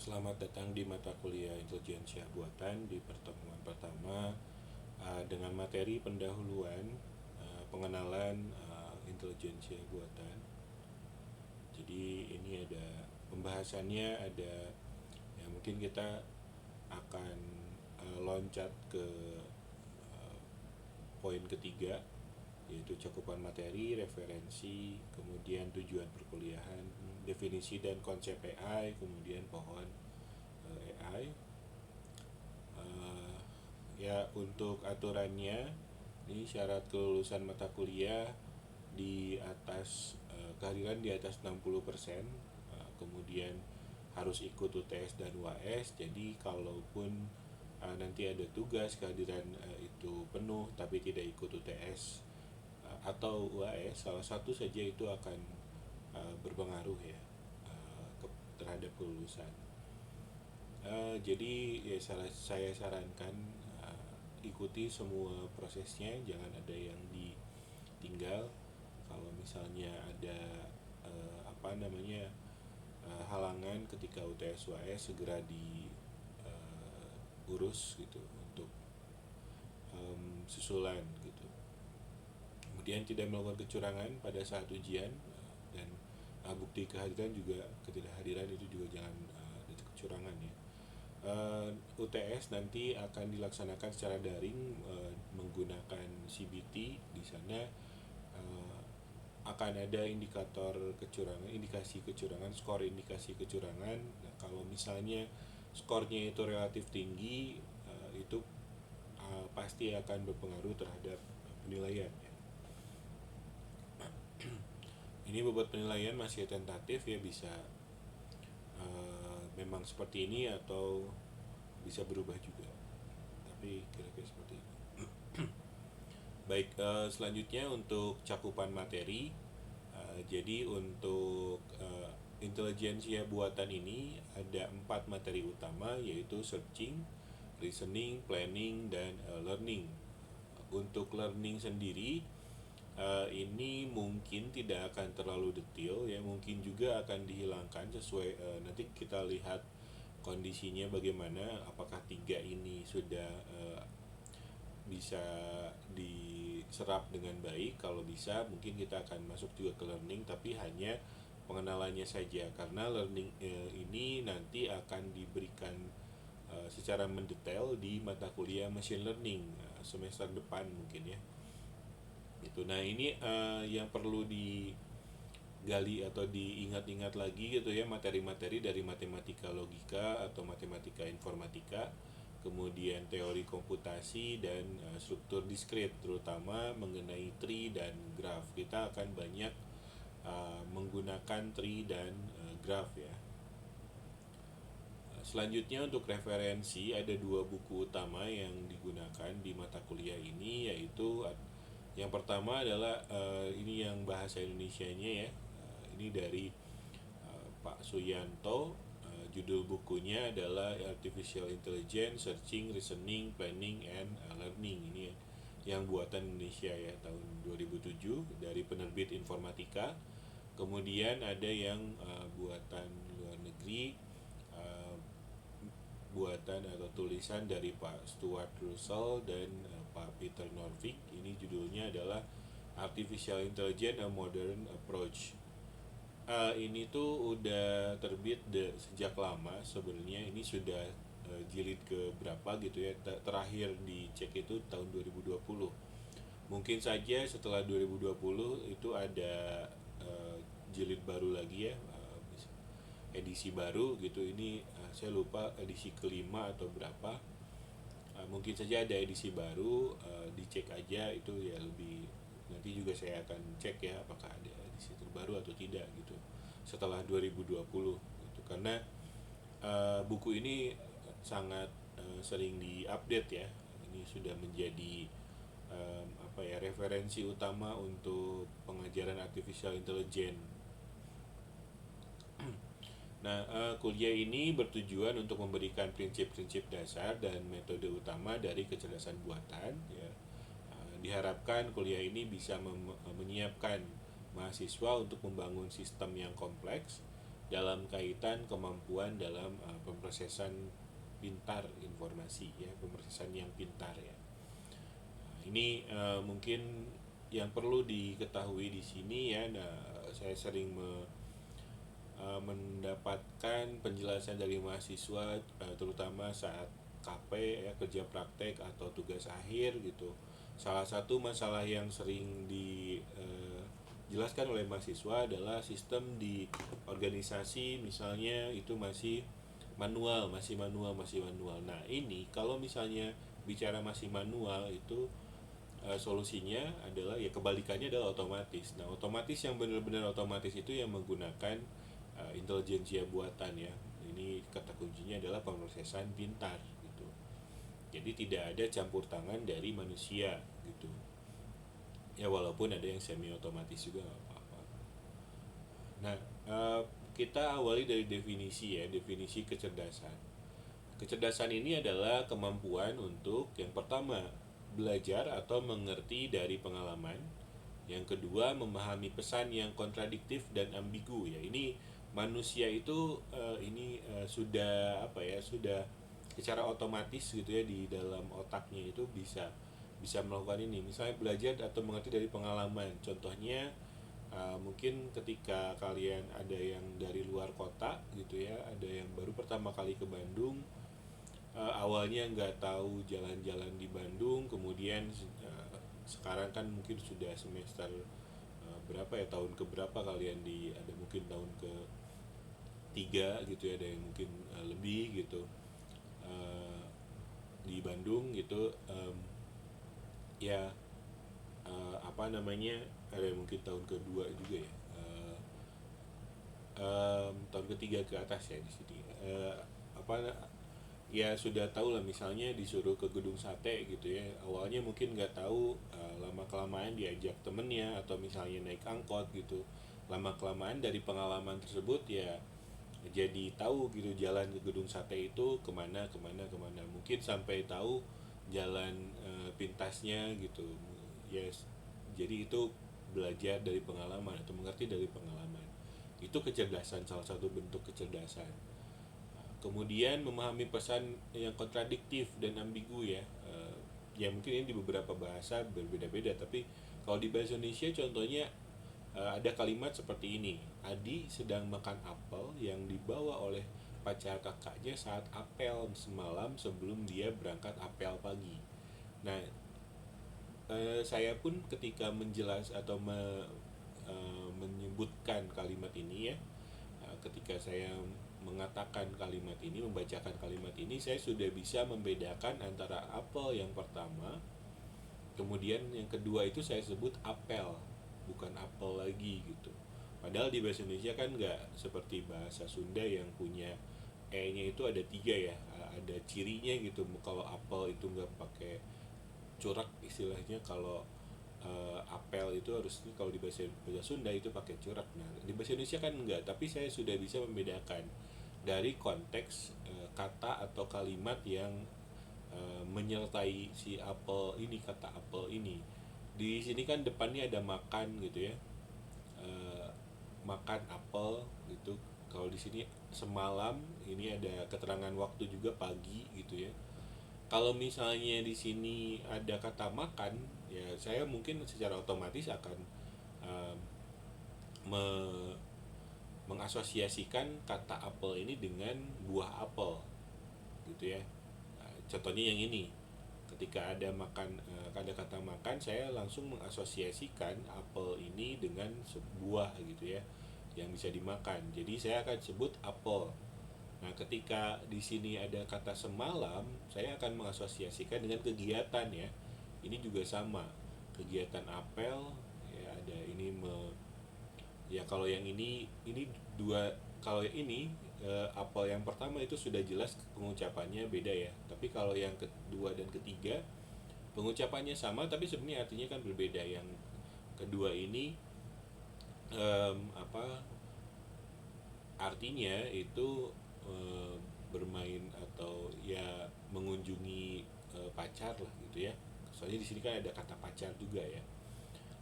Selamat datang di mata kuliah Intelijensia Buatan di pertemuan pertama dengan materi pendahuluan pengenalan intelijensia buatan. Jadi ini ada pembahasannya, ada ya mungkin kita akan loncat ke poin ketiga, yaitu cakupan materi, referensi, kemudian tujuan perkuliahan, definisi dan konsep AI, kemudian pohon AI. Ya, untuk aturannya ini syarat kelulusan mata kuliah di atas kehadiran di atas 60%, kemudian harus ikut UTS dan UAS. Jadi kalaupun nanti ada tugas kehadiran itu penuh tapi tidak ikut UTS atau UAS, salah satu saja itu akan berpengaruh ya terhadap kelulusan. Jadi ya saya sarankan ikuti semua prosesnya, jangan ada yang ditinggal. Kalau misalnya ada halangan ketika UTS UAS, segera diurus gitu untuk susulan gitu. Kemudian tidak melakukan kecurangan pada saat ujian, dan bukti kehadiran juga, ketidakhadiran itu juga jangan ada kecurangan ya. UTS nanti akan dilaksanakan secara daring menggunakan CBT. Di sana akan ada indikator kecurangan, indikasi kecurangan, skor indikasi kecurangan. Nah, kalau misalnya skornya itu relatif tinggi, itu pasti akan berpengaruh terhadap penilaian ya. Ini bobot penilaian masih tentatif ya, bisa memang seperti ini atau bisa berubah juga, tapi kira-kira seperti ini. Baik, selanjutnya untuk cakupan materi. Jadi untuk intelijensia buatan ini ada 4 materi utama, yaitu searching, reasoning, planning, dan learning. Untuk learning sendiri ini mungkin tidak akan terlalu detail ya, mungkin juga akan dihilangkan sesuai nanti kita lihat kondisinya bagaimana, apakah tiga ini sudah bisa diserap dengan baik. Kalau bisa mungkin kita akan masuk juga ke learning, tapi hanya pengenalannya saja, karena learning ini nanti akan diberikan secara mendetail di mata kuliah machine learning semester depan mungkin ya. Itu. Nah, ini yang perlu digali atau diingat-ingat lagi gitu ya, materi-materi dari matematika logika atau matematika informatika, kemudian teori komputasi dan struktur diskrit, terutama mengenai tree dan graph. Kita akan banyak menggunakan tree dan graph ya. Selanjutnya untuk referensi, ada 2 buku utama yang digunakan di mata kuliah ini, yaitu yang pertama adalah ini yang bahasa Indonesianya ya. Ini dari Pak Suyanto. Judul bukunya adalah Artificial Intelligence, Searching, Reasoning, Planning, and Learning. Ini yang buatan Indonesia ya, tahun 2007 dari penerbit Informatika. Kemudian ada yang buatan luar negeri, buatan atau tulisan dari Pak Stuart Russell dan Pak Peter Norvig. Ini judulnya adalah Artificial Intelligence: A Modern Approach. Ini tuh udah terbit sejak lama sebenarnya. Ini sudah jilid ke berapa gitu ya. Terakhir dicek itu tahun 2020. Mungkin saja setelah 2020 itu ada jilid baru lagi ya, edisi baru gitu. Ini saya lupa edisi kelima atau berapa. Mungkin saja ada edisi baru, dicek aja itu ya, lebih nanti juga saya akan cek ya apakah ada edisi terbaru atau tidak gitu setelah 2020 gitu. Karena buku ini sangat sering diupdate ya. Ini sudah menjadi referensi utama untuk pengajaran artificial intelligence. Nah, kuliah ini bertujuan untuk memberikan prinsip-prinsip dasar dan metode utama dari kecerdasan buatan. Ya. Diharapkan kuliah ini bisa menyiapkan mahasiswa untuk membangun sistem yang kompleks dalam kaitan kemampuan dalam pemrosesan pintar informasi ya, pemrosesan yang pintar ya. Nah, ini mungkin yang perlu diketahui di sini ya. Nah, saya sering mendapatkan penjelasan dari mahasiswa terutama saat KP ya, kerja praktek atau tugas akhir gitu. Salah satu masalah yang sering dijelaskan oleh mahasiswa adalah sistem di organisasi misalnya itu masih manual, masih manual. Nah, ini kalau misalnya bicara masih manual itu solusinya adalah ya kebalikannya adalah otomatis. Nah, otomatis yang benar-benar otomatis itu yang menggunakan intelijensia buatan ya. Ini kata kuncinya adalah pemrosesan pintar gitu. Jadi tidak ada campur tangan dari manusia gitu. Ya walaupun ada yang semi otomatis juga nggak apa-apa. Nah, kita awali dari definisi ya, definisi kecerdasan. Kecerdasan ini adalah kemampuan untuk yang pertama belajar atau mengerti dari pengalaman, yang kedua memahami pesan yang kontradiktif dan ambigu ya. Ini manusia itu sudah apa ya, sudah secara otomatis gitu ya di dalam otaknya itu bisa bisa melakukan ini. Misalnya belajar atau mengerti dari pengalaman. Contohnya mungkin ketika kalian ada yang dari luar kota gitu ya, ada yang baru pertama kali ke Bandung, awalnya nggak tahu jalan-jalan di Bandung, kemudian sekarang kan mungkin sudah semester berapa ya, tahun ke berapa kalian ada mungkin tahun ke tiga gitu ya, ada yang mungkin lebih gitu uh, di Bandung gitu, ya apa namanya, ada yang mungkin tahun kedua juga ya, tahun ketiga ke atas ya di sini, apa ya sudah tahu lah, misalnya disuruh ke gedung sate gitu ya, awalnya mungkin nggak tahu, lama kelamaan diajak temennya atau misalnya naik angkot gitu, lama kelamaan dari pengalaman tersebut ya jadi tahu gitu jalan ke gedung sate itu kemana kemana kemana, mungkin sampai tahu jalan pintasnya gitu. Yes, jadi itu belajar dari pengalaman atau mengerti dari pengalaman, itu kecerdasan, salah satu bentuk kecerdasan. Kemudian memahami pesan yang kontradiktif dan ambigu ya. Ya mungkin ini di beberapa bahasa berbeda-beda, tapi kalau di bahasa Indonesia contohnya ada kalimat seperti ini: Adi sedang makan apel yang dibawa oleh pacar kakaknya saat apel semalam sebelum dia berangkat apel pagi. Nah, saya pun ketika menjelas atau menyebutkan kalimat ini ya, ketika saya mengatakan kalimat ini, membacakan kalimat ini, saya sudah bisa membedakan antara apel yang pertama, kemudian yang kedua itu saya sebut apel, bukan apel lagi gitu. Padahal di bahasa Indonesia kan nggak seperti bahasa Sunda yang punya e-nya itu ada tiga ya, ada cirinya gitu. Kalau apel itu nggak pakai corak istilahnya, kalau apel itu harus, kalau di bahasa Sunda itu pakai corak. Nah di bahasa Indonesia kan enggak, tapi saya sudah bisa membedakan dari konteks kata atau kalimat yang menyertai si apel ini, kata apel ini. Di sini kan depannya ada makan gitu ya, eh, makan apel gitu. Kalau di sini semalam, ini ada keterangan waktu juga pagi gitu ya. Kalau misalnya di sini ada kata makan, ya saya mungkin secara otomatis akan um, me- mengasosiasikan kata apel ini dengan buah apel gitu ya. Nah, contohnya yang ini, ketika ada ada kata makan, saya langsung mengasosiasikan apel ini dengan sebuah gitu ya, yang bisa dimakan. Jadi saya akan sebut apel. Nah, ketika di sini ada kata semalam, saya akan mengasosiasikan dengan kegiatan ya. Ini juga sama, kegiatan apel ya, ada ini ya kalau yang ini dua, kalau yang ini apel yang pertama itu sudah jelas pengucapannya beda ya. Tapi kalau yang kedua dan ketiga pengucapannya sama tapi sebenarnya artinya kan berbeda. Yang kedua ini apa artinya itu, eh, bermain atau ya mengunjungi pacar lah gitu ya. Soalnya di sini kan ada kata pacar juga ya.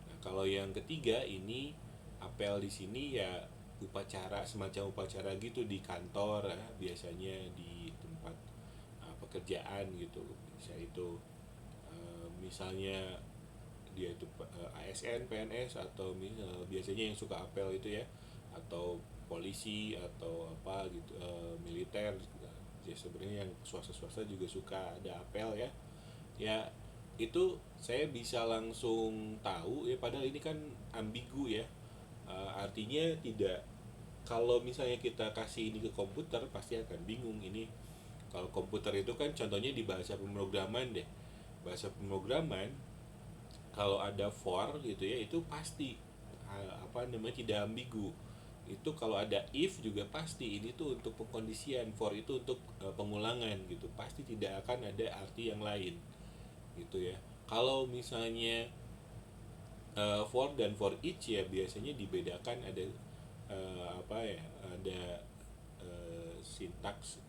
Nah, kalau yang ketiga ini apel di sini ya upacara, semacam upacara gitu di kantor ya, biasanya di tempat pekerjaan gitu. Bisa itu misalnya dia itu ASN, PNS, atau biasanya yang suka apel itu ya, atau polisi atau apa gitu, militer ya. Sebenarnya yang swasta-swasta juga suka ada apel ya. Ya itu saya bisa langsung tahu ya, padahal ini kan ambigu ya. Artinya tidak, kalau misalnya kita kasih ini ke komputer pasti akan bingung ini. Kalau komputer itu kan contohnya di bahasa pemrograman deh, bahasa pemrograman kalau ada for gitu ya, itu pasti apa namanya, tidak ambigu. Itu kalau ada if juga pasti ini tuh untuk pengkondisian, for itu untuk pengulangan gitu, pasti tidak akan ada arti yang lain gitu ya. Kalau misalnya for dan for each ya biasanya dibedakan, ada apa ya, ada sintaks.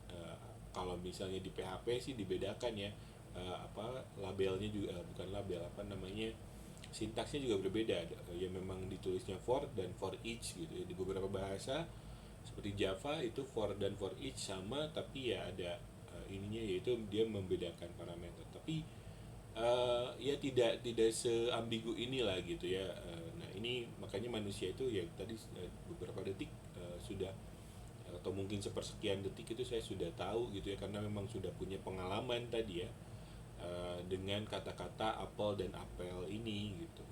Kalau misalnya di PHP sih dibedakan ya, apa labelnya juga, bukan label, apa namanya, sintaksnya juga berbeda. Ya memang ditulisnya for dan for each gitu ya. Di beberapa bahasa seperti Java itu for dan for each sama, tapi ya ada ininya, yaitu dia membedakan parameter. Tapi ya tidak seambigu inilah gitu ya. Nah ini makanya manusia itu ya tadi beberapa detik sudah, atau mungkin sepersekian detik itu saya sudah tahu gitu ya, karena memang sudah punya pengalaman tadi ya, dengan kata-kata apel dan apel ini gitu.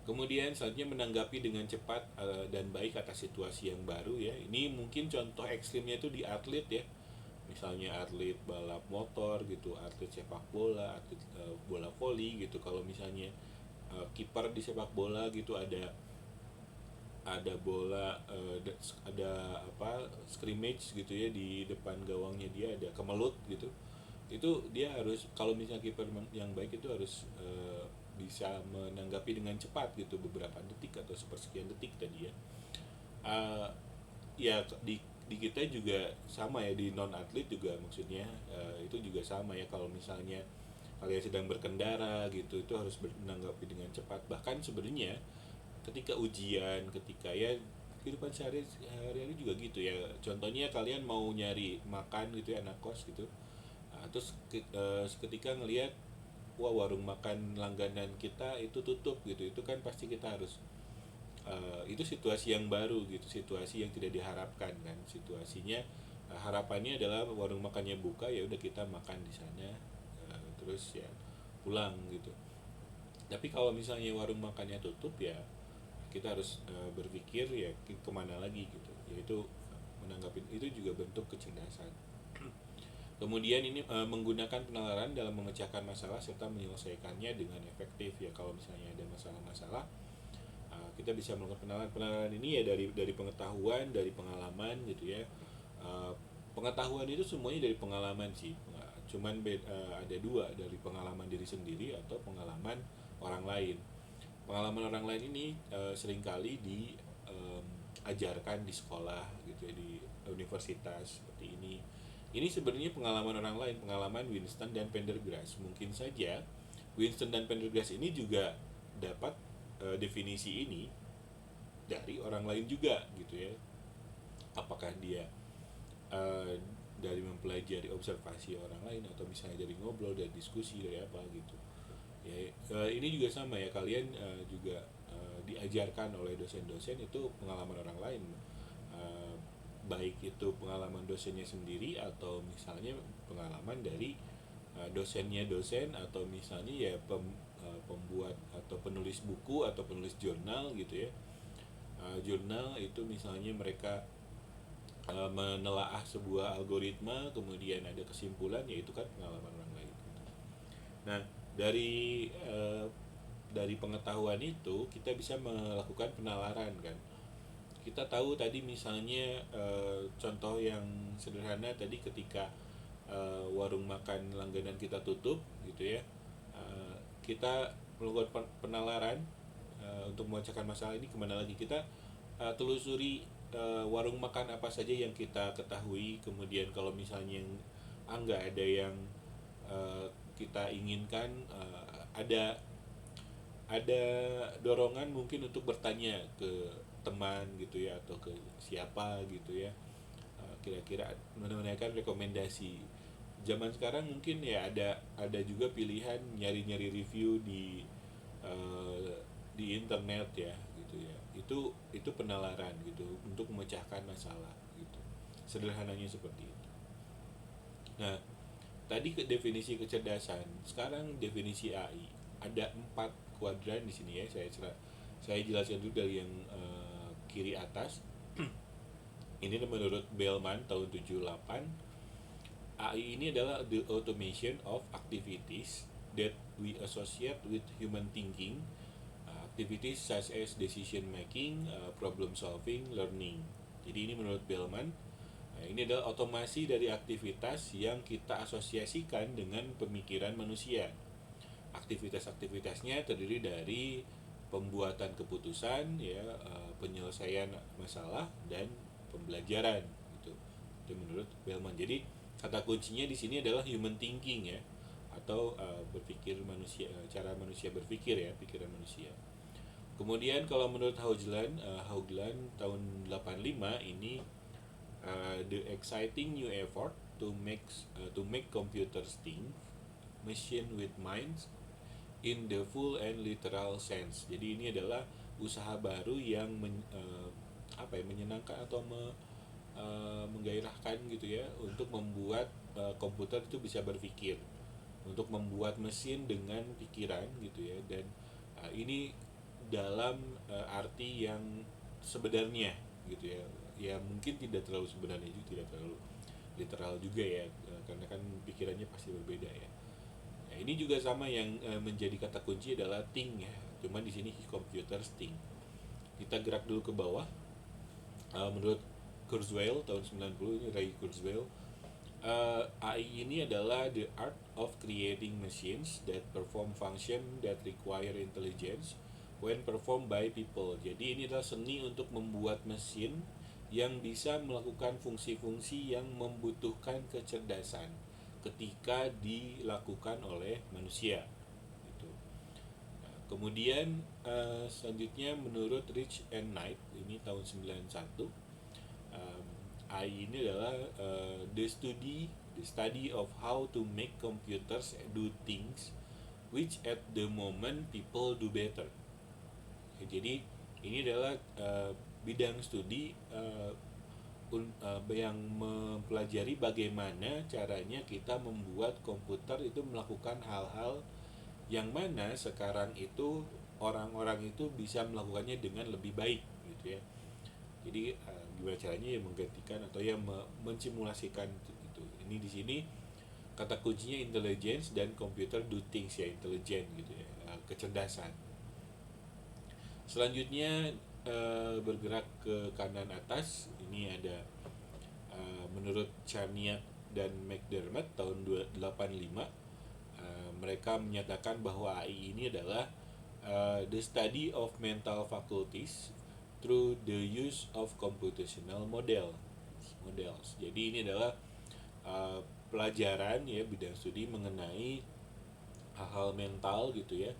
Kemudian selanjutnya menanggapi dengan cepat dan baik atas situasi yang baru ya. Ini mungkin contoh ekstrimnya itu di atlet ya. Misalnya atlet balap motor gitu, atlet sepak bola, atlet bola voli gitu. Kalau misalnya kiper di sepak bola gitu, ada bola, ada apa, scrimmage gitu ya, di depan gawangnya dia ada kemelut gitu. Itu dia harus, kalau misalnya kiper yang baik itu harus bisa menanggapi dengan cepat gitu, beberapa detik atau sepersekian detik tadi ya. uh, Ya di kita juga sama ya, di non atlet juga maksudnya, itu juga sama ya. Kalau misalnya kalian sedang berkendara gitu, itu harus menanggapi dengan cepat. Bahkan sebenarnya ketika ujian, ketika ya kehidupan sehari-hari juga gitu ya. Contohnya kalian mau nyari makan gitu ya, anak kos gitu. Terus ketika ngelihat, wah warung makan langganan kita itu tutup gitu, itu kan pasti kita harus itu situasi yang baru gitu, situasi yang tidak diharapkan kan. Situasinya harapannya adalah warung makannya buka, ya udah kita makan di sana, terus ya pulang gitu. Tapi kalau misalnya warung makannya tutup ya kita harus berpikir ya kemana lagi gitu. Yaitu menanggapi itu juga bentuk kecerdasan. Kemudian ini menggunakan penalaran dalam memecahkan masalah serta menyelesaikannya dengan efektif ya. Kalau misalnya ada masalah-masalah, kita bisa melakukan penalaran ini ya dari pengetahuan, dari pengalaman gitu ya. Pengetahuan itu semuanya dari pengalaman sih. Cuman ada dua, dari pengalaman diri sendiri atau pengalaman orang lain. Pengalaman orang lain ini seringkali diajarkan di sekolah gitu ya, di universitas seperti ini. Ini sebenarnya pengalaman orang lain, pengalaman Winston dan Pendergrass. Mungkin saja Winston dan Pendergrass ini juga dapat definisi ini dari orang lain juga gitu ya. Apakah dia uh, dari mempelajari observasi orang lain, atau misalnya dari ngobrol, dari diskusi, dari apa gitu ya. Ini juga sama ya, kalian juga diajarkan oleh dosen-dosen itu pengalaman orang lain, uh, baik itu pengalaman dosennya sendiri, atau misalnya pengalaman dari dosennya dosen, atau misalnya ya pembuat atau penulis buku atau penulis jurnal gitu ya. Jurnal itu misalnya mereka menelaah sebuah algoritma, kemudian ada kesimpulan, yaitu kan pengalaman orang lain. Nah, dari dari pengetahuan itu kita bisa melakukan penalaran kan. Kita tahu tadi misalnya contoh yang sederhana tadi, ketika warung makan langganan kita tutup gitu ya. Kita melakukan penalaran untuk memecahkan masalah ini kemana lagi, kita telusuri warung makan apa saja yang kita ketahui. Kemudian kalau misalnya nggak ada yang kita inginkan, ada dorongan mungkin untuk bertanya ke teman gitu ya, atau ke siapa gitu ya, kira-kira menanyakan rekomendasi. Zaman sekarang mungkin ya ada juga pilihan nyari-nyari review eh, di internet ya gitu ya. Itu penalaran gitu untuk memecahkan masalah gitu. Sederhananya seperti itu. Nah, tadi ke definisi kecerdasan, sekarang definisi AI. Ada 4 kuadran di sini ya. Saya jelaskan dulu dari yang kiri atas. Ini menurut Bellman tahun 78. AI ini adalah the automation of activities that we associate with human thinking, activities such as decision making, problem solving, learning. Jadi ini menurut Bellman, ini adalah otomasi dari aktivitas yang kita asosiasikan dengan pemikiran manusia. Aktivitas-aktivitasnya terdiri dari pembuatan keputusan, ya, penyelesaian masalah dan pembelajaran. Gitu. Itu menurut Bellman. Jadi kata kuncinya di sini adalah human thinking ya, atau berpikir manusia, cara manusia berpikir ya, pikiran manusia. Kemudian kalau menurut Haugland tahun 85 ini, the exciting new effort to make computers think, machine with minds in the full and literal sense. Jadi ini adalah usaha baru yang menyenangkan atau menggairahkan gitu ya, untuk membuat komputer itu bisa berpikir, untuk membuat mesin dengan pikiran gitu ya. Dan ini dalam arti yang sebenarnya gitu ya, ya mungkin tidak terlalu sebenarnya juga, tidak terlalu literal juga ya, karena kan pikirannya pasti berbeda ya. Nah, ini juga sama yang menjadi kata kunci adalah think ya, cuman di sini computers think. Kita gerak dulu ke bawah. Menurut Kurzweil tahun 90, ini Ray Kurzweil, AI ini adalah the art of creating machines that perform function that require intelligence when performed by people. Jadi ini adalah seni untuk membuat mesin yang bisa melakukan fungsi-fungsi yang membutuhkan kecerdasan ketika dilakukan oleh manusia. Gitu. Nah, kemudian selanjutnya menurut Rich and Knight, ini tahun 91, AI ini adalah the study of how to make computers do things which at the moment people do better. Jadi ini adalah bidang studi yang mempelajari bagaimana caranya kita membuat komputer itu melakukan hal-hal yang mana sekarang itu orang-orang itu bisa melakukannya dengan lebih baik gitu ya. Jadi gimana caranya ya menggantikan atau ya mensimulasikan itu. Ini di sini kata kuncinya intelligence dan computer do things ya, intelligent gitu ya, kecerdasan. Selanjutnya bergerak ke kanan atas, ini ada menurut Charniak dan McDermott tahun 85, mereka menyatakan bahwa AI ini adalah the study of mental faculties through the use of computational models. Jadi ini adalah pelajaran ya, bidang studi mengenai hal-hal mental gitu ya,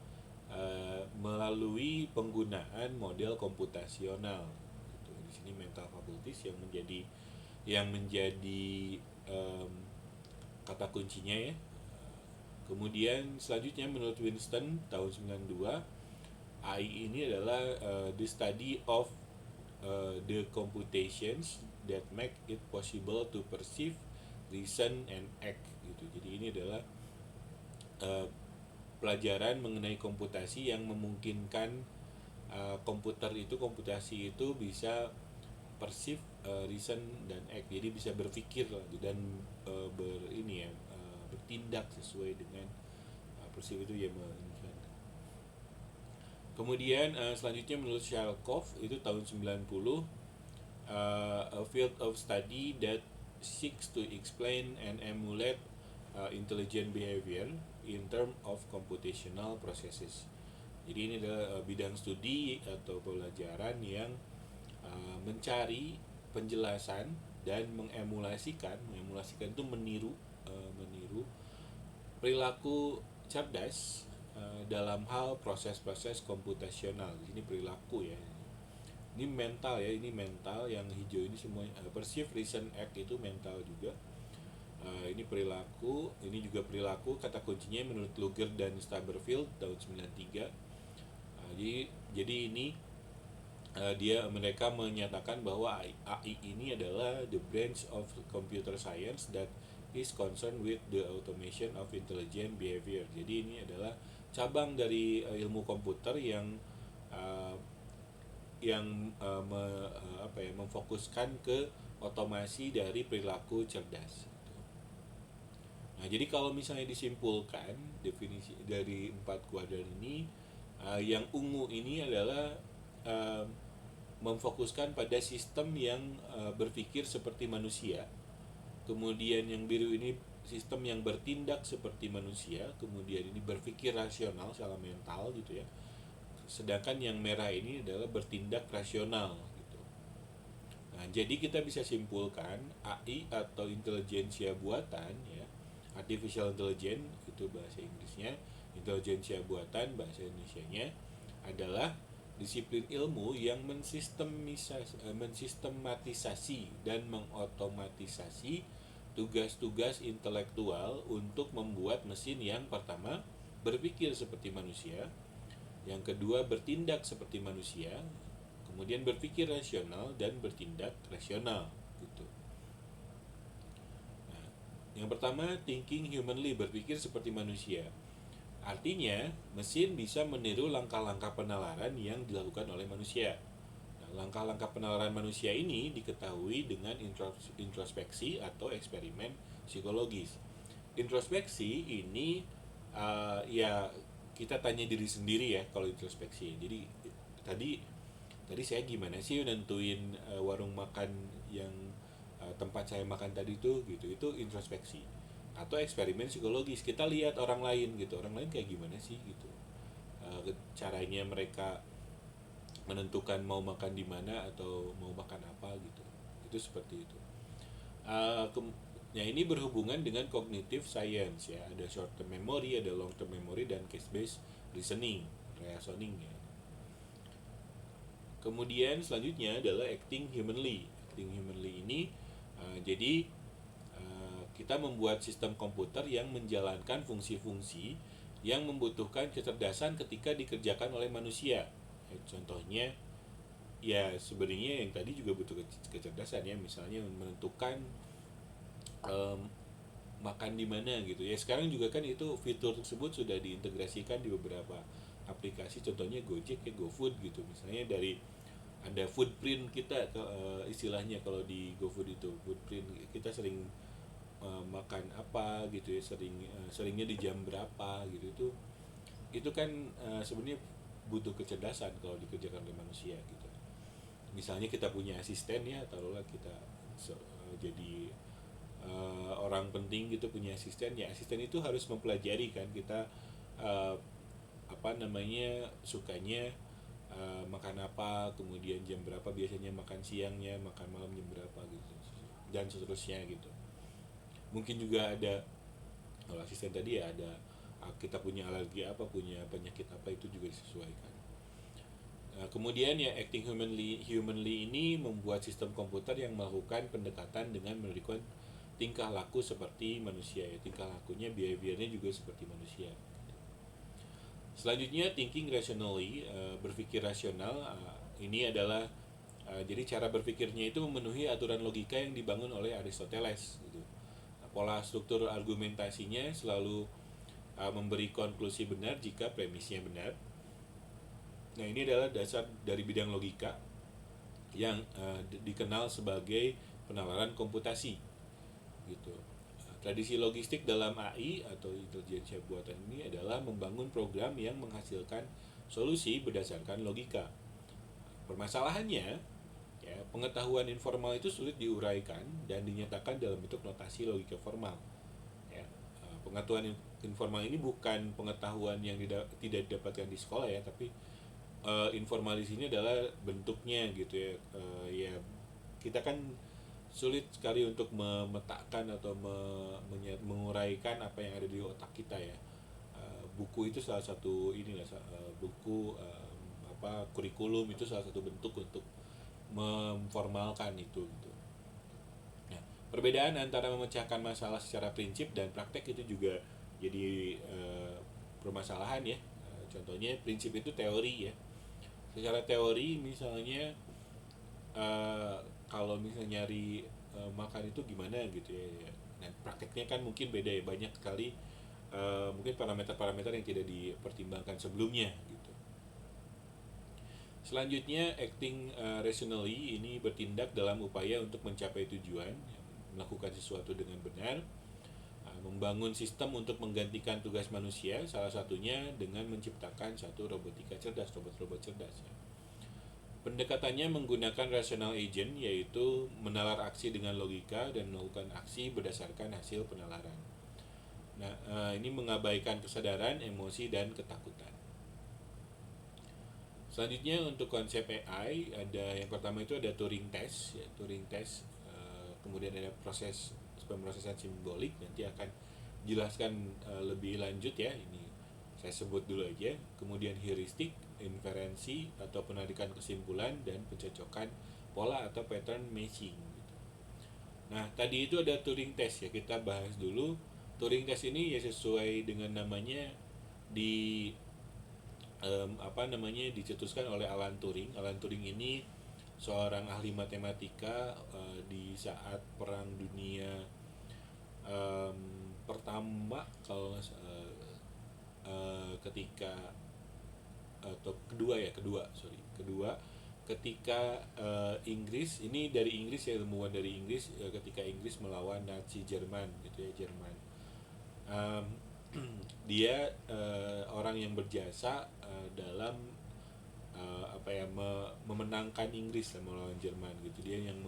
melalui penggunaan model komputasional. Gitu. Di sini mental faculties yang menjadi kata kuncinya ya. Kemudian selanjutnya menurut Winston tahun 92, AI ini adalah the study of the computations that make it possible to perceive, reason, and act gitu. Jadi ini adalah pelajaran mengenai komputasi yang memungkinkan komputasi itu bisa perceive, reason, dan act. Jadi bisa berpikir dan bertindak sesuai dengan perceive itu ya. Kemudian selanjutnya menurut Shalkov itu tahun 90, a field of study that seeks to explain and emulate intelligent behavior in term of computational processes. Jadi ini adalah bidang studi atau pelajaran yang mencari penjelasan dan mengemulasikan itu meniru perilaku cerdas dalam hal proses-proses komputasional. Ini perilaku ya. Ini mental ya, ini mental yang hijau ini semuanya. Perceive, reason, act itu mental juga. Ini perilaku, ini juga perilaku. Kata kuncinya menurut Luger dan Staberfield tahun 93. Jadi ini mereka menyatakan bahwa AI ini adalah the branch of computer science that is concerned with the automation of intelligent behavior. Jadi ini adalah cabang dari ilmu komputer uh, memfokuskan ke otomasi dari perilaku cerdas. Nah, jadi kalau misalnya disimpulkan definisi dari 4 kuadran ini, yang ungu ini adalah uh, memfokuskan pada sistem yang berpikir seperti manusia. Kemudian yang biru ini sistem yang bertindak seperti manusia. Kemudian ini berpikir rasional secara mental gitu ya. Sedangkan yang merah ini adalah bertindak rasional gitu. Nah, jadi kita bisa simpulkan AI atau intelijensia buatan ya, artificial intelligence itu bahasa Inggrisnya, intelijensia buatan bahasa Indonesianya adalah disiplin ilmu yang mensistematisasi dan mengotomatisasi tugas-tugas intelektual untuk membuat mesin yang pertama berpikir seperti manusia, yang kedua bertindak seperti manusia, kemudian berpikir rasional dan bertindak rasional gitu. Nah, yang pertama thinking humanly, berpikir seperti manusia. Artinya, mesin bisa meniru langkah-langkah penalaran yang dilakukan oleh manusia. Nah, langkah-langkah penalaran manusia ini diketahui dengan introspeksi atau eksperimen psikologis. Introspeksi ini ya kita tanya diri sendiri ya kalau introspeksi. Jadi tadi tadi saya gimana sih nentuin warung makan yang tempat saya makan tadi tuh gitu, itu introspeksi atau eksperimen psikologis. Kita lihat orang lain gitu, orang lain kayak gimana sih gitu, caranya mereka menentukan mau makan di mana atau mau makan apa gitu, itu seperti itu. uh, Ya ini berhubungan dengan cognitive science ya, ada short term memory, ada long term memory, dan case based reasoning ya. Kemudian selanjutnya adalah acting humanly. Acting humanly ini jadi kita membuat sistem komputer yang menjalankan fungsi-fungsi yang membutuhkan kecerdasan ketika dikerjakan oleh manusia. Contohnya ya sebenarnya yang tadi juga butuh kecerdasan ya, misalnya menentukan um, makan di mana gitu ya. Sekarang juga kan itu fitur tersebut sudah diintegrasikan di beberapa aplikasi, contohnya Gojek ya, GoFood gitu. Misalnya dari ada footprint kita istilahnya kalau di GoFood itu footprint, kita sering makan apa gitu ya, seringnya di jam berapa gitu. Itu kan sebenarnya butuh kecerdasan kalau dikerjakan oleh manusia gitu. Misalnya kita punya asisten ya, taruhlah kita jadi orang penting gitu punya asisten ya, asisten itu harus mempelajari kan kita uh, apa namanya sukanya makan apa, kemudian jam berapa biasanya makan siangnya, makan malam jam berapa gitu, dan seterusnya gitu. Mungkin juga ada kalau asisten tadi ya ada kita punya alergi apa, punya penyakit apa, itu juga disesuaikan. Nah, kemudian ya acting humanly ini membuat sistem komputer yang melakukan pendekatan dengan memberikan tingkah laku seperti manusia ya, tingkah lakunya, behaviornya juga seperti manusia. Selanjutnya thinking rationally, berpikir rasional. Ini adalah jadi cara berpikirnya itu memenuhi aturan logika yang dibangun oleh Aristoteles gitu. Pola struktur argumentasinya selalu memberi konklusi benar jika premisnya benar. Nah, ini adalah dasar dari bidang logika yang dikenal sebagai penalaran komputasi gitu. Tradisi logistik dalam AI atau intelijensia buatan ini adalah membangun program yang menghasilkan solusi berdasarkan logika. Permasalahannya, ya, pengetahuan informal itu sulit diuraikan dan dinyatakan dalam bentuk notasi logika formal. Ya, pengetahuan informal ini bukan pengetahuan yang tidak didapatkan di sekolah ya, tapi informal di sini adalah bentuknya gitu ya. Ya kita kan sulit sekali untuk memetakan atau menguraikan apa yang ada di otak kita ya. Buku itu salah satu inilah buku kurikulum itu salah satu bentuk untuk memformalkan itu gitu. Nah, perbedaan antara memecahkan masalah secara prinsip dan praktek itu juga jadi permasalahan ya. Contohnya prinsip itu teori ya. Secara teori misalnya kalau misalnya nyari makan itu gimana gitu ya. Nah, prakteknya kan mungkin beda ya, banyak sekali mungkin parameter-parameter yang tidak dipertimbangkan sebelumnya gitu. Selanjutnya, acting rationally ini bertindak dalam upaya untuk mencapai tujuan, melakukan sesuatu dengan benar, membangun sistem untuk menggantikan tugas manusia, salah satunya dengan menciptakan satu robotika cerdas, robot-robot cerdas. Ya. Pendekatannya menggunakan rational agent, yaitu menalar aksi dengan logika dan melakukan aksi berdasarkan hasil penalaran. Nah, ini mengabaikan kesadaran, emosi, dan ketakutan. Selanjutnya untuk konsep AI, ada yang pertama itu ada Turing test, ya, Turing test. Kemudian ada proses pemrosesan simbolik, nanti akan jelaskan lebih lanjut ya, ini saya sebut dulu aja. Kemudian heuristik, inferensi atau penarikan kesimpulan, dan pencocokan pola atau pattern matching gitu. Nah, tadi itu ada Turing test ya, kita bahas dulu. Turing test ini ya sesuai dengan namanya di dicetuskan oleh Alan Turing. Alan Turing ini seorang ahli matematika di saat Perang Dunia pertama, kalau ketika atau kedua ketika Inggris, ini dari Inggris ya, ilmuwan dari Inggris, ketika Inggris melawan Nazi Jerman gitu ya, Jerman. Dia orang yang berjasa dalam memenangkan Inggris lah, melawan Jerman gitu. Dia yang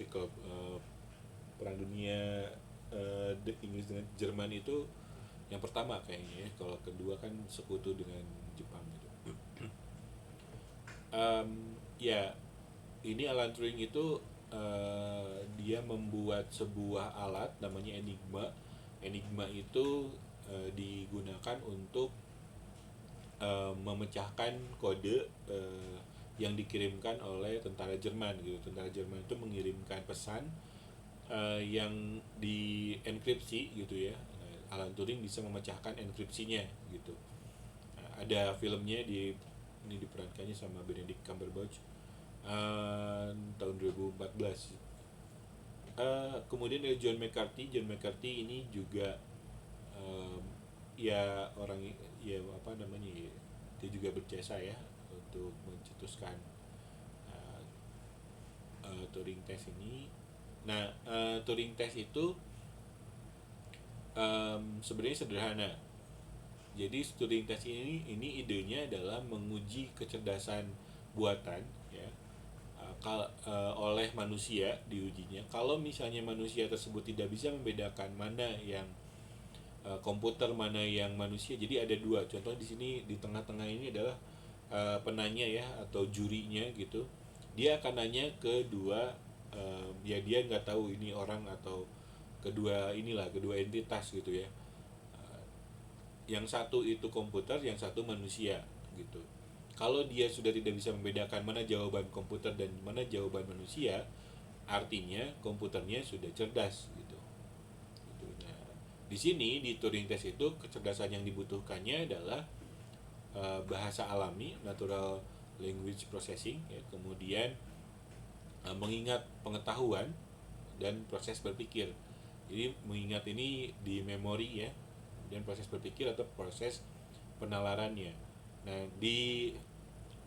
kalau perang dunia Inggris dengan Jerman itu yang pertama kayaknya ya. Kalau kedua kan sekutu dengan Jepang gitu. Ya, ini Alan Turing itu dia membuat sebuah alat namanya Enigma. Enigma itu digunakan untuk memecahkan kode yang dikirimkan oleh tentara Jerman gitu. Tentara Jerman itu mengirimkan pesan yang dienkripsi gitu ya. Alan Turing bisa memecahkan enkripsinya gitu. Ada filmnya, ini diperankannya sama Benedict Cumberbatch tahun 2014. Kemudian ada John McCarthy. John McCarthy ini juga ya orang ya dia juga berjasa ya untuk mencetuskan Turing test ini. Nah, Turing test itu sebenarnya sederhana. Jadi Turing test ini idenya adalah menguji kecerdasan buatan ya oleh manusia, diujinya. Kalau misalnya manusia tersebut tidak bisa membedakan mana yang komputer, mana yang manusia. Jadi ada dua. Contoh di sini di tengah-tengah ini adalah penanya ya, atau jurinya gitu. Dia akan nanya ke dua, ya dia nggak tahu ini orang atau kedua entitas gitu ya. Yang satu itu komputer, yang satu manusia gitu. Kalau dia sudah tidak bisa membedakan mana jawaban komputer dan mana jawaban manusia, artinya komputernya sudah cerdas gitu. Nah, di sini di Turing test itu kecerdasan yang dibutuhkannya adalah bahasa alami, natural language processing ya, kemudian mengingat pengetahuan dan proses berpikir. Jadi mengingat ini di memori ya, dan proses berpikir atau proses penalarannya. Nah, di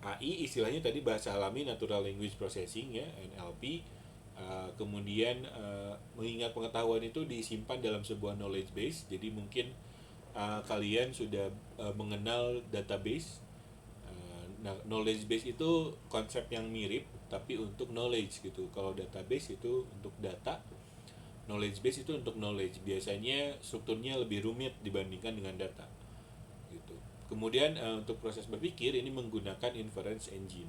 AI istilahnya tadi bahasa alami, natural language processing ya, NLP. Kemudian mengingat pengetahuan itu disimpan dalam sebuah knowledge base. Jadi mungkin kalian sudah mengenal database. Nah, knowledge base itu konsep yang mirip tapi untuk knowledge gitu. Kalau database itu untuk data, knowledge base itu untuk knowledge. Biasanya strukturnya lebih rumit dibandingkan dengan data gitu. Kemudian untuk proses berpikir ini menggunakan inference engine.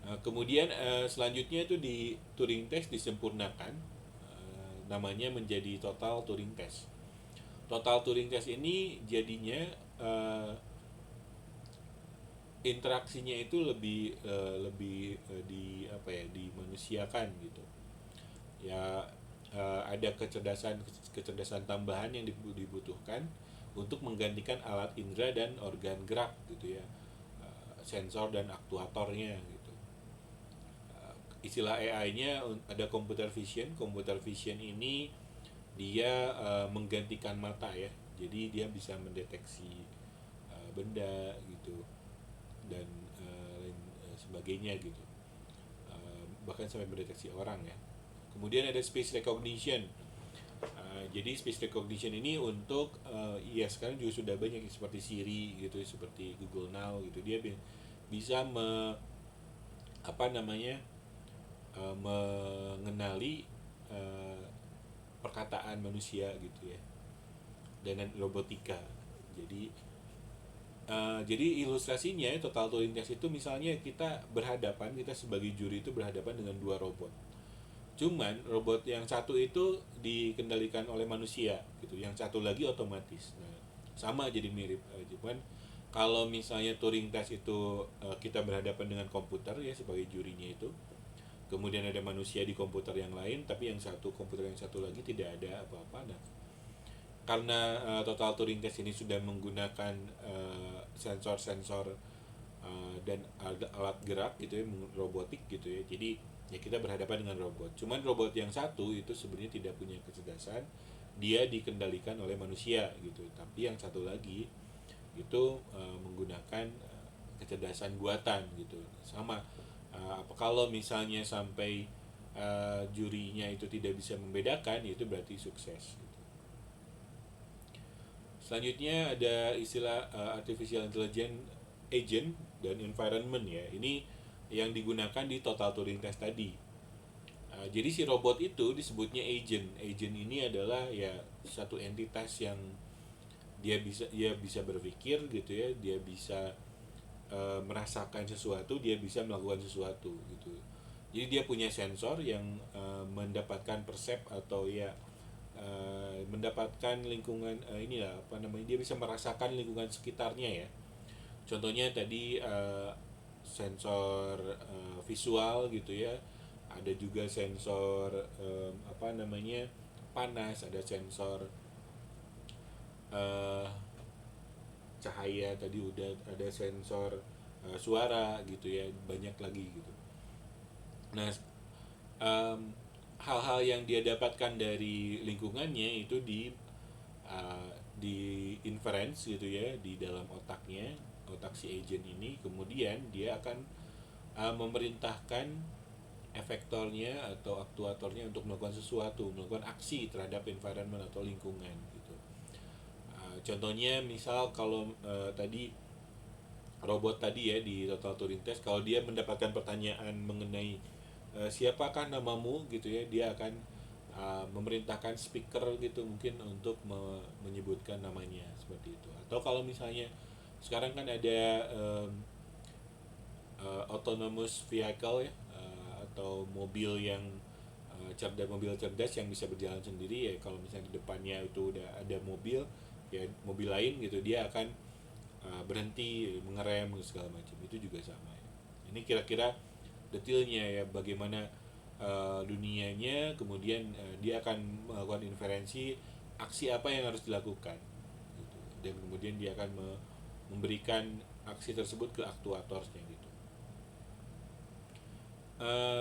Kemudian selanjutnya itu di Turing test disempurnakan, namanya menjadi total Turing test. Total Turing test ini jadinya interaksinya itu di apa ya, dimanusiakan gitu ya. Ada kecerdasan tambahan yang dibutuhkan untuk menggantikan alat indera dan organ gerak gitu ya. Sensor dan aktuatornya gitu. Istilah AI-nya ada computer vision. Computer vision ini dia menggantikan mata ya, jadi dia bisa mendeteksi benda gitu dan sebagainya gitu. Bahkan sampai mendeteksi orang ya. Kemudian ada speech recognition. Jadi speech recognition ini untuk ya sekarang juga sudah banyak seperti Siri gitu, seperti Google Now gitu. Dia bisa apa namanya, mengenali uh, perkataan manusia gitu ya, dan robotika. Jadi ilustrasinya Total Turing Test itu misalnya kita sebagai juri itu berhadapan dengan dua robot. Cuman robot yang satu itu dikendalikan oleh manusia gitu, yang satu lagi otomatis. Nah, sama jadi mirip. Cuman kalau misalnya Turing Test itu kita berhadapan dengan komputer ya sebagai jurinya itu, kemudian ada manusia di komputer yang lain, tapi yang satu komputer yang satu lagi tidak ada apa-apa. Nah, karena Total Turing Test ini sudah menggunakan sensor-sensor dan alat gerak gitu ya, robotik gitu ya. Jadi ya kita berhadapan dengan robot. Cuman robot yang satu itu sebenarnya tidak punya kecerdasan, dia dikendalikan oleh manusia gitu. Tapi yang satu lagi itu menggunakan kecerdasan buatan gitu. Sama apa kalau misalnya sampai jurinya itu tidak bisa membedakan, itu berarti sukses gitu. Selanjutnya ada istilah artificial intelligence agent dan environment ya. Ini yang digunakan di Total Turing Test tadi. Jadi si robot itu disebutnya agent. Agent ini adalah ya satu entitas yang dia bisa berpikir gitu ya, dia bisa merasakan sesuatu, dia bisa melakukan sesuatu gitu. Jadi dia punya sensor yang mendapatkan persep atau ya mendapatkan lingkungan inilah apa namanya, dia bisa merasakan lingkungan sekitarnya ya. Contohnya tadi sensor visual gitu ya, ada juga sensor apa namanya, panas, ada sensor uh, cahaya, tadi udah ada sensor suara gitu ya, banyak lagi gitu. Nah, um, hal-hal yang dia dapatkan dari lingkungannya itu di inference gitu ya di dalam otaknya, otak si agent ini. Kemudian dia akan memerintahkan efektornya atau aktuatornya untuk melakukan sesuatu, melakukan aksi terhadap environment atau lingkungan gitu. Contohnya misal kalau tadi robot tadi ya di Total Turing Test, kalau dia mendapatkan pertanyaan mengenai siapakah namamu gitu ya, dia akan memerintahkan speaker gitu mungkin untuk menyebutkan namanya seperti itu. Atau kalau misalnya sekarang kan ada autonomous vehicle ya, atau mobil yang mobil cerdas yang bisa berjalan sendiri ya. Kalau misalnya di depannya itu udah ada mobil ya, mobil lain gitu, dia akan berhenti, mengerem segala macam. Itu juga sama ya. Ini kira-kira detailnya ya, bagaimana dunianya, kemudian dia akan melakukan inferensi aksi apa yang harus dilakukan gitu. Dan kemudian dia akan memberikan aksi tersebut ke aktuatornya gitu.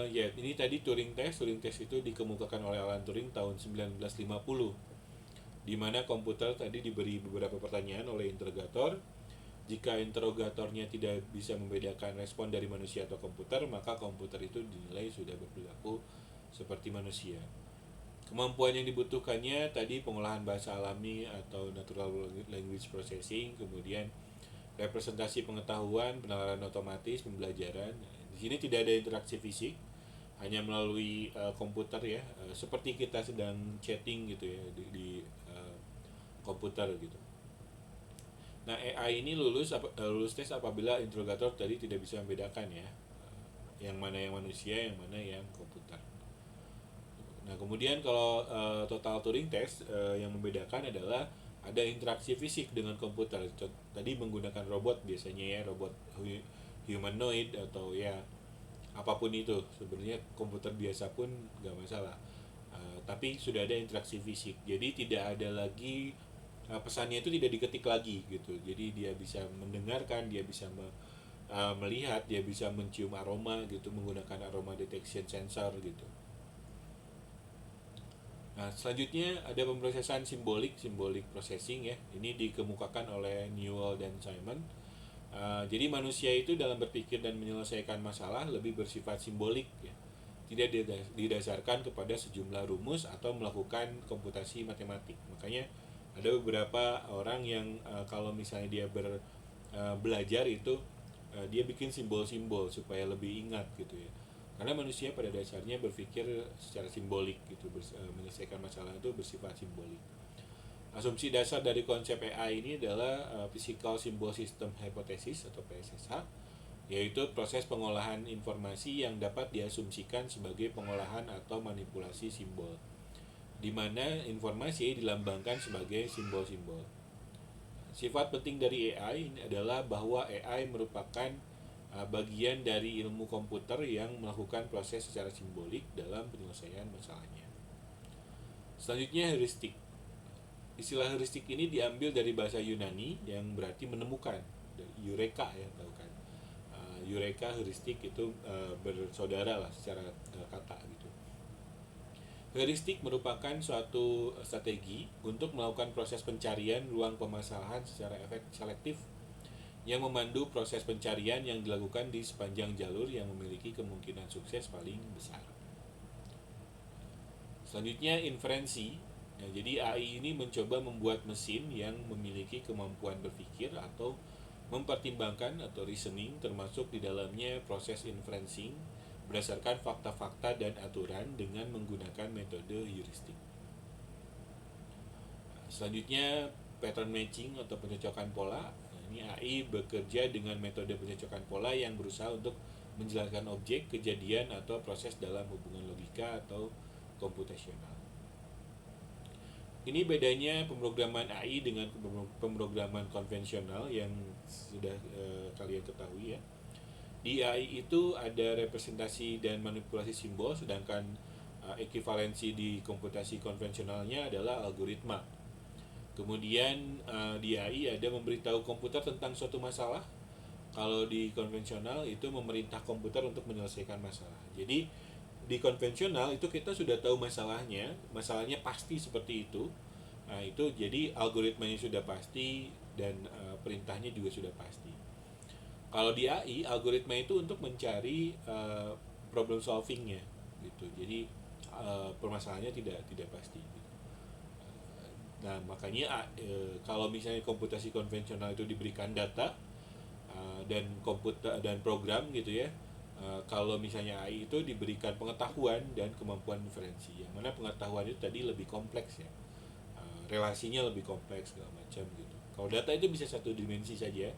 Ya, ini tadi Turing Test. Turing Test itu dikemukakan oleh Alan Turing tahun 1950, di mana komputer tadi diberi beberapa pertanyaan oleh interrogator. Jika interrogatornya tidak bisa membedakan respon dari manusia atau komputer, maka komputer itu dinilai sudah berperilaku seperti manusia. Kemampuan yang dibutuhkannya tadi pengolahan bahasa alami atau natural language processing, kemudian representasi pengetahuan, penalaran otomatis, pembelajaran. Di sini tidak ada interaksi fisik, hanya melalui komputer ya, seperti kita sedang chatting gitu ya di komputer gitu. Nah, AI ini lulus tes apabila interrogator tadi tidak bisa membedakan ya, yang mana yang manusia, yang mana yang komputer. Nah, kemudian kalau Total Turing Test yang membedakan adalah ada interaksi fisik dengan komputer. Tadi menggunakan robot biasanya ya, robot humanoid atau ya apapun itu. Sebenarnya komputer biasa pun nggak masalah. Tapi sudah ada interaksi fisik, jadi tidak ada lagi pesannya itu tidak diketik lagi gitu. Jadi dia bisa mendengarkan, dia bisa melihat, dia bisa mencium aroma gitu menggunakan aroma detection sensor gitu. Nah, selanjutnya ada pemrosesan symbolic processing ya. Ini dikemukakan oleh Newell dan Simon. Jadi manusia itu dalam berpikir dan menyelesaikan masalah lebih bersifat simbolik ya. Tidak didasarkan kepada sejumlah rumus atau melakukan komputasi matematik. Makanya ada beberapa orang yang kalau misalnya dia belajar itu dia bikin simbol-simbol supaya lebih ingat gitu ya. Karena manusia pada dasarnya berpikir secara simbolik gitu, menyelesaikan masalah itu bersifat simbolik. Asumsi dasar dari konsep AI ini adalah Physical Symbol System Hypothesis atau PSSH, yaitu proses pengolahan informasi yang dapat diasumsikan sebagai pengolahan atau manipulasi simbol, di mana informasi dilambangkan sebagai simbol-simbol. Sifat penting dari AI adalah bahwa AI merupakan bagian dari ilmu komputer yang melakukan proses secara simbolik dalam penyelesaian masalahnya. Selanjutnya heuristik. Istilah heuristik ini diambil dari bahasa Yunani yang berarti menemukan, eureka ya, tahu kan? Eureka, heuristik itu bersaudara lah secara kata gitu. Heuristik merupakan suatu strategi untuk melakukan proses pencarian ruang permasalahan secara selektif yang memandu proses pencarian yang dilakukan di sepanjang jalur yang memiliki kemungkinan sukses paling besar. Selanjutnya inferensi. Nah, jadi AI ini mencoba membuat mesin yang memiliki kemampuan berpikir atau mempertimbangkan atau reasoning, termasuk di dalamnya proses inferencing berdasarkan fakta-fakta dan aturan dengan menggunakan metode heuristik. Selanjutnya pattern matching atau pencocokan pola. Ini AI bekerja dengan metode pencocokan pola yang berusaha untuk menjelaskan objek, kejadian, atau proses dalam hubungan logika atau komputasional. Ini bedanya pemrograman AI dengan pemrograman konvensional yang sudah kalian ketahui ya. Di AI itu ada representasi dan manipulasi simbol, sedangkan ekivalensi di komputasi konvensionalnya adalah algoritma. Kemudian di AI ada memberitahu komputer tentang suatu masalah. Kalau di konvensional itu memerintah komputer untuk menyelesaikan masalah. Jadi di konvensional itu kita sudah tahu masalahnya pasti seperti itu. Nah, itu jadi algoritmanya sudah pasti dan perintahnya juga sudah pasti. Kalau di AI, algoritma itu untuk mencari problem solvingnya gitu. Jadi permasalahannya tidak pasti. Nah, makanya kalau misalnya komputasi konvensional itu diberikan data dan komputer dan program gitu ya. Kalau misalnya AI itu diberikan pengetahuan dan kemampuan inferensi, yang mana pengetahuan itu tadi lebih kompleks ya, relasinya lebih kompleks segala macam gitu. Kalau data itu bisa satu dimensi saja.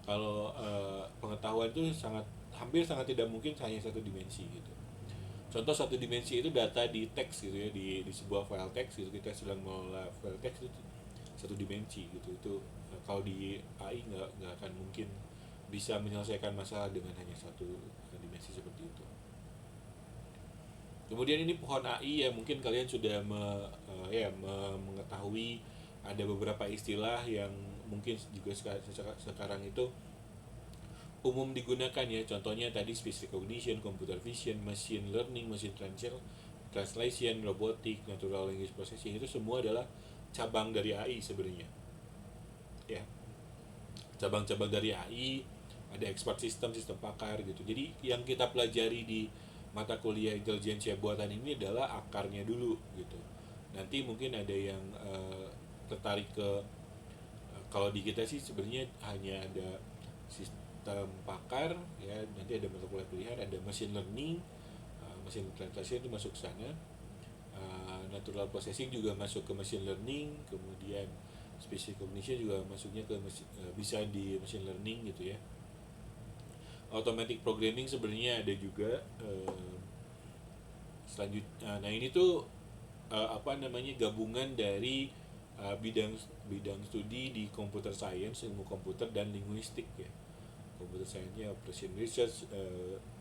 Kalau pengetahuan itu hampir sangat tidak mungkin hanya satu dimensi gitu. Contoh satu dimensi itu data di teks gitu ya, di sebuah file teks gitu, kita sedang mengelola file teks itu satu dimensi gitu. Itu kalau di AI nggak akan mungkin bisa menyelesaikan masalah dengan hanya satu dimensi seperti itu. Kemudian ini pohon AI ya, mungkin kalian sudah mengetahui ada beberapa istilah yang mungkin juga sekarang itu umum digunakan ya. Contohnya tadi speech recognition, computer vision, machine learning, machine translation, robotic, natural language processing, itu semua adalah cabang dari AI sebenarnya. Ya. Cabang-cabang dari AI, ada expert system pakar gitu. Jadi yang kita pelajari di mata kuliah intelijensia buatan ini adalah akarnya dulu gitu. Nanti mungkin ada yang tertarik ke kalau di kita sih sebenarnya hanya ada sistem pakar ya, nanti ada mata kuliah pilihan, ada machine learning, machine translation itu masuk ke sana, natural processing juga masuk ke machine learning, kemudian speech recognition juga masuknya ke bisa di machine learning gitu ya. Automatic programming sebenarnya ada juga. Selanjutnya, nah ini tuh gabungan dari bidang bidang studi di computer science, ilmu komputer dan linguistik ya. Computer science-nya operation research,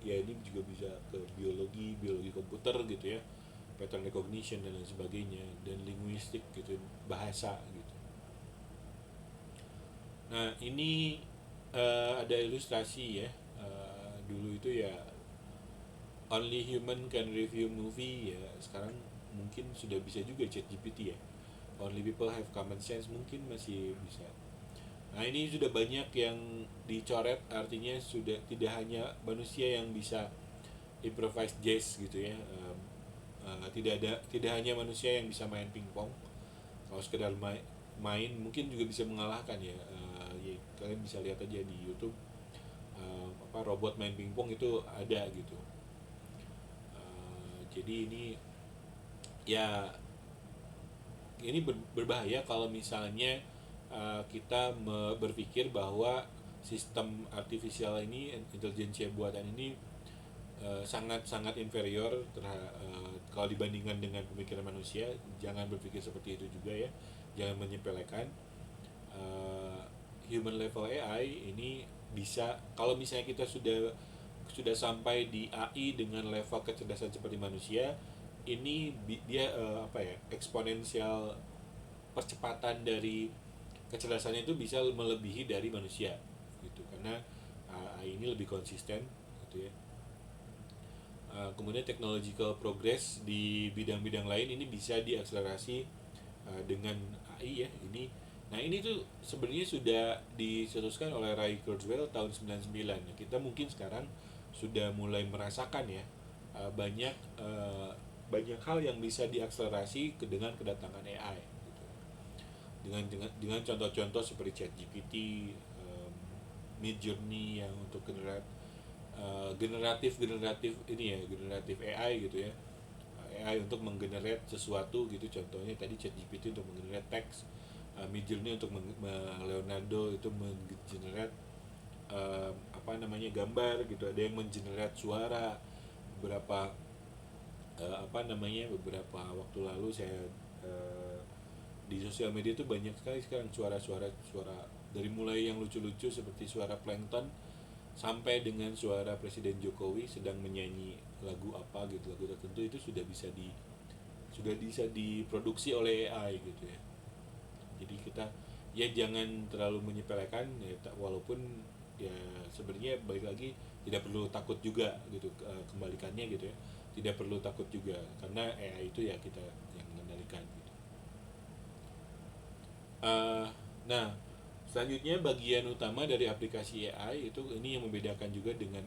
ya ini juga bisa ke biologi komputer gitu ya, pattern recognition dan lain sebagainya, dan linguistik gitu, bahasa gitu. Nah ini ada ilustrasi ya. Dulu itu ya only human can review movie, ya sekarang mungkin sudah bisa juga ChatGPT ya. Only people have common sense mungkin masih bisa. Nah ini sudah banyak yang dicoret, artinya sudah tidak hanya manusia yang bisa improvise jazz gitu ya. Tidak hanya manusia yang bisa main pingpong. Kalau sekedar main mungkin juga bisa mengalahkan ya. Ya kalian bisa lihat aja di YouTube, robot main pingpong itu ada gitu. Jadi ya ini berbahaya kalau misalnya kita berpikir bahwa sistem artifisial ini, intelijensia buatan ini sangat-sangat inferior kalau dibandingkan dengan pemikiran manusia. Jangan berpikir seperti itu juga ya, jangan menyepelekan. Human level AI ini bisa, kalau misalnya kita sudah sampai di AI dengan level kecerdasan seperti manusia, ini dia eksponensial percepatan dari kecerdasannya itu bisa melebihi dari manusia gitu, karena AI ini lebih konsisten gitu ya. Kemudian technological progress di bidang-bidang lain ini bisa diakselerasi dengan AI ya. Nah ini tuh sebenarnya sudah dicetuskan oleh Ray Kurzweil tahun 99. Nah, kita mungkin sekarang sudah mulai merasakan ya, banyak banyak hal yang bisa diakselerasi dengan kedatangan AI gitu. Dengan contoh-contoh seperti ChatGPT, Midjourney yang untuk generatif ini ya, generatif AI gitu ya. AI untuk menggenerate sesuatu gitu, contohnya tadi ChatGPT untuk menggenerate teks, Midjourney untuk Leonardo itu menggenerate gambar gitu, ada yang menggenerate suara. Beberapa waktu lalu saya di sosial media itu banyak sekali sekarang suara dari mulai yang lucu-lucu seperti suara plankton sampai dengan suara Presiden Jokowi sedang menyanyi lagu apa gitu, lagu tertentu, itu sudah bisa diproduksi oleh AI gitu ya. Jadi kita ya jangan terlalu menyepelekan ya, walaupun ya sebenarnya balik lagi tidak perlu takut juga gitu, kembalikannya gitu ya, tidak perlu takut juga karena AI itu ya kita yang mengendalikan gitu. Uh, nah, selanjutnya bagian utama dari aplikasi AI itu, ini yang membedakan juga dengan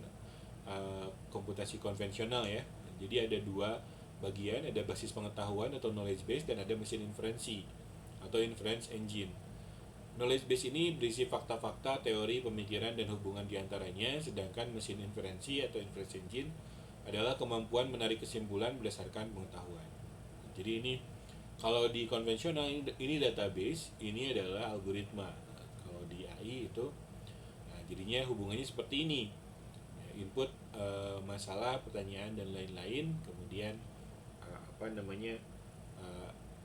komputasi konvensional ya. Jadi ada dua bagian, ada basis pengetahuan atau knowledge base, dan ada mesin inferensi atau inference engine. Knowledge base ini berisi fakta-fakta, teori, pemikiran, dan hubungan diantaranya, sedangkan mesin inferensi atau inference engine adalah kemampuan menarik kesimpulan berdasarkan pengetahuan. Jadi ini kalau di konvensional ini database, ini adalah algoritma. Kalau di AI itu, nah jadinya hubungannya seperti ini. Input masalah, pertanyaan dan lain-lain, kemudian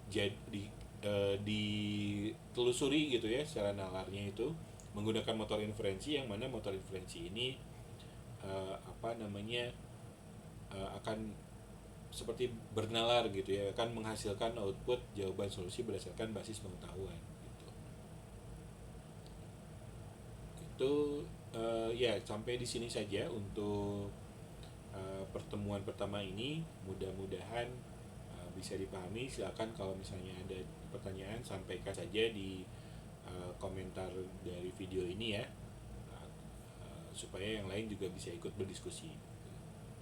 jadi ditelusuri gitu ya secara nalarnya itu menggunakan motor inferensi, yang mana motor inferensi ini akan seperti bernalar gitu ya, akan menghasilkan output jawaban solusi berdasarkan basis pengetahuan gitu. Itu ya sampai di sini saja untuk pertemuan pertama ini. Mudah-mudahan bisa dipahami. Silakan kalau misalnya ada pertanyaan sampaikan saja di komentar dari video ini ya, supaya yang lain juga bisa ikut berdiskusi.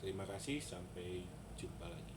Terima kasih, sampai jumpa lagi.